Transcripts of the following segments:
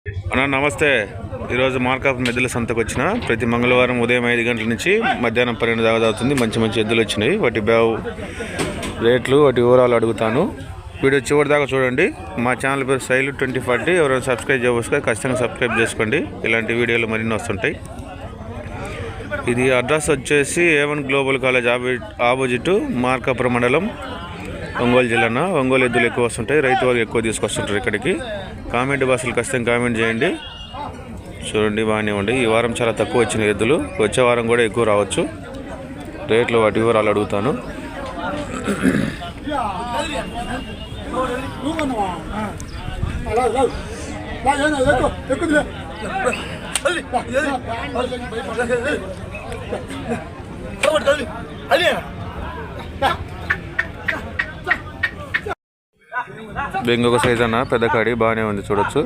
అన్నా నమస్తే. ఈరోజు మార్కాపు మెద్దుల సంతకు వచ్చిన ప్రతి మంగళవారం ఉదయం 5 గంటల నుంచి మధ్యాహ్నం 12 దాకా అవుతుంది. మంచి మంచి ఎద్దులు వచ్చినాయి. వాటి రేట్లు వాటి వివరాలు అడుగుతాను. వీడియో చివరి దాకా చూడండి. మా ఛానల్ పేరు శైలు 2040. ఎవరైనా సబ్స్క్రైబ్ చేయవలసి ఖచ్చితంగా సబ్స్క్రైబ్ చేసుకోండి. ఇలాంటి వీడియోలు మరిన్ని వస్తుంటాయి. ఇది అడ్రస్ వచ్చేసి A1 global college opposite Markapuram మండలం, ఒంగోలు జిల్లాన. ఒంగోలు ఎద్దులు ఎక్కువ వస్తుంటాయి. రైతు వారికి ఎక్కువ తీసుకొస్తుంటారు ఇక్కడికి. కామెంట్ బాక్సులు ఖచ్చితంగా కామెంట్ చేయండి. చూడండి, బాగానే ఉండి. ఈ వారం చాలా తక్కువ వచ్చిన ఎద్దులు. వచ్చే వారం కూడా ఎక్కువ రావచ్చు. రేట్లు వాటి వివరాలు అడుగుతాను. ఇంకొక సైజ్ అన్న పెద్ద కాడి బాగానే ఉంది, చూడొచ్చు.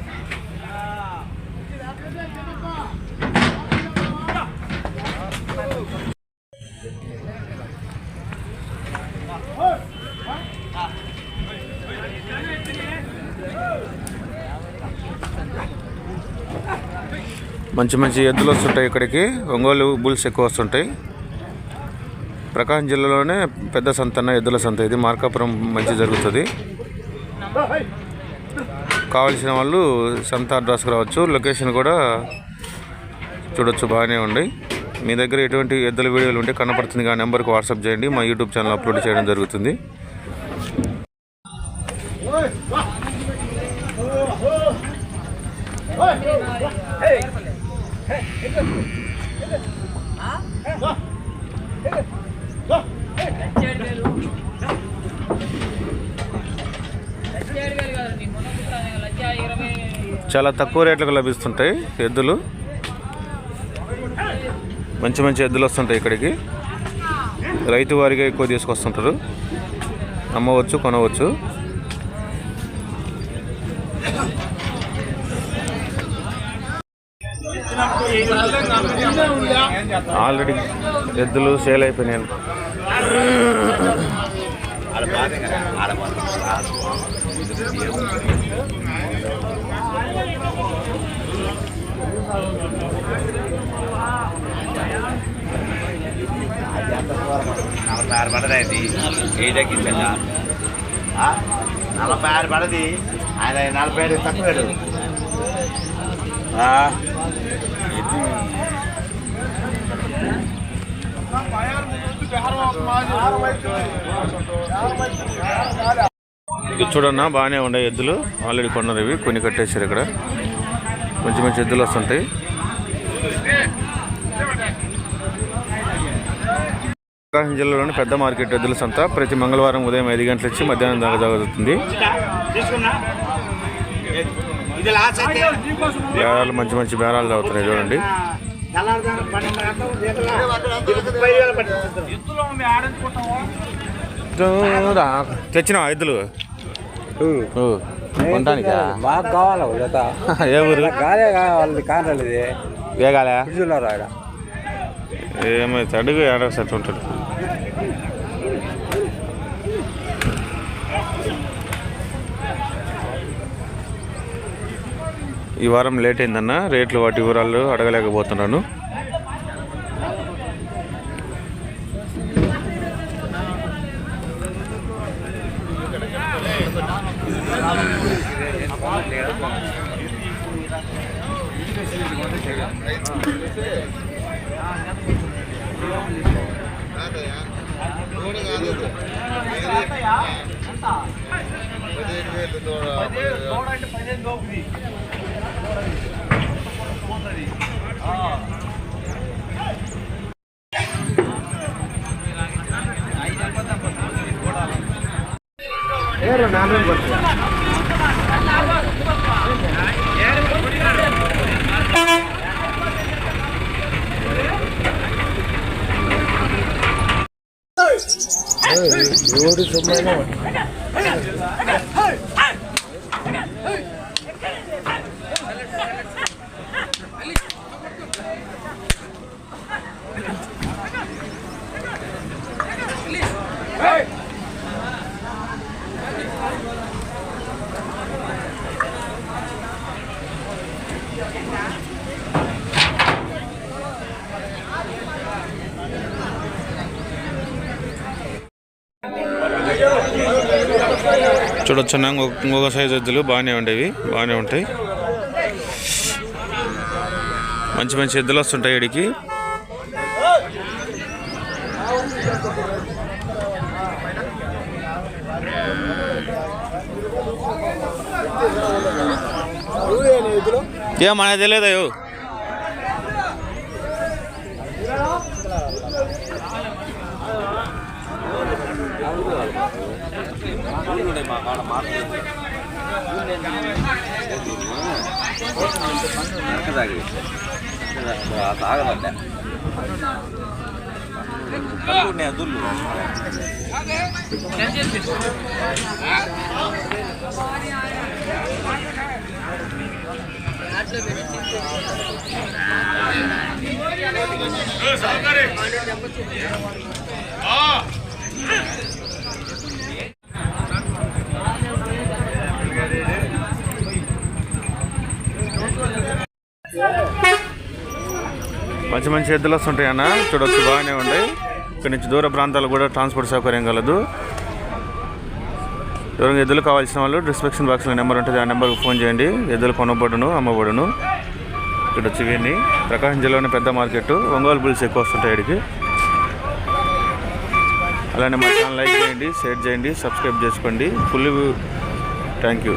మంచి మంచి ఎద్దులు వస్తుంటాయి ఇక్కడికి. ఒంగోలు బుల్స్ ఎక్కువ వస్తుంటాయి. ప్రకాశం జిల్లాలోనే పెద్ద సంతన ఎద్దుల సంత ఇది. మార్కాపురం మంచి జరుగుతుంది. కావలసిన వాళ్ళు సంత అడ్రస్కి రావచ్చు. లొకేషన్ కూడా చూడొచ్చు, బాగానే ఉంది. మీ దగ్గర ఎటువంటి ఎద్దుల వీడియోలు ఉంటే కనపడుతుంది ఆ నెంబర్కి వాట్సాప్ చేయండి. మా యూట్యూబ్ ఛానల్ అప్లోడ్ చేయడం జరుగుతుంది. చాలా తక్కువ రేట్లకు లభిస్తుంటాయి ఎద్దులు. మంచి మంచి ఎద్దులు వస్తుంటాయి ఇక్కడికి. రైతు వారిగా ఎక్కువ తీసుకొస్తుంటారు. అమ్మవచ్చు, కొనవచ్చు. ఆల్రెడీ ఎద్దులు సేల్ అయిపోయినాయి. పడది ఏదక్కించా 46 పడది. ఆయన 47 తక్కువ. ఇది చూడన్నా, బాగానే ఉన్నాయి ఎద్దులు. ఆల్రెడీ కొన్నారు. ఇవి కొన్ని కట్టేశారు. ఇక్కడ మంచి మంచి ఎద్దులు వస్తుంటాయి. ప్రకాశం జిల్లాలోని పెద్ద మార్కెట్ ఎద్దుల సంత ప్రతి మంగళవారం ఉదయం 5 గంటల నుంచి మధ్యాహ్నం దాకా జరుగుతుంది. బేరాలు మంచి మంచి బేరాలు అవుతున్నాయి. చూడండి, తెచ్చిన ఎద్దులు కొనడానికి మాకు కావాలి. ఏ ఊరు? గాలే కావాలి. కారణాలు ఇది ఏ గాలే ఆయన ఏమైతే అడుగు ఏడవ సెట్ ఉంటాడు. ఈ వారం లేట్ అయిందన్న. రేట్లు వాటి వివరాలు అడగలేకపోతున్నాను. ఎవడు సొమ్మైనా చూడొచ్చు ఇంకొక సైజు ఎద్దులు బాగానే ఉండేవి, బాగానే ఉంటాయి. మంచి మంచి ఎద్దులు వస్తుంటాయి వీడికి. ఏ మనకు తెలియదయ్యో. తాగదండి దుల్లు మంచి మంచి ఎద్దులు వస్తుంటాయి అన్న, చూడొచ్చు బాగానే ఉంటాయి. ఇక్కడ నుంచి దూర ప్రాంతాలు కూడా ట్రాన్స్పోర్ట్ సౌకర్యం కలదు. ఎవరైనా ఎద్దులు కావాల్సిన వాళ్ళు డిస్క్రిప్షన్ బాక్స్లో నెంబర్ ఉంటుంది, ఆ నెంబర్కి ఫోన్ చేయండి. ఎద్దులు కొనబడును, అమ్మబడును. ఇక్కడ వచ్చి ఇవన్నీ ప్రకాశం జిల్లాలోని పెద్ద మార్కెట్. ఒంగోలు బుల్స్ ఎక్కువ వస్తుంటాయి ఇక్కడికి. అలానే మా ఛానల్ లైక్ చేయండి, షేర్ చేయండి, సబ్స్క్రైబ్ చేసుకోండి. Full thank you.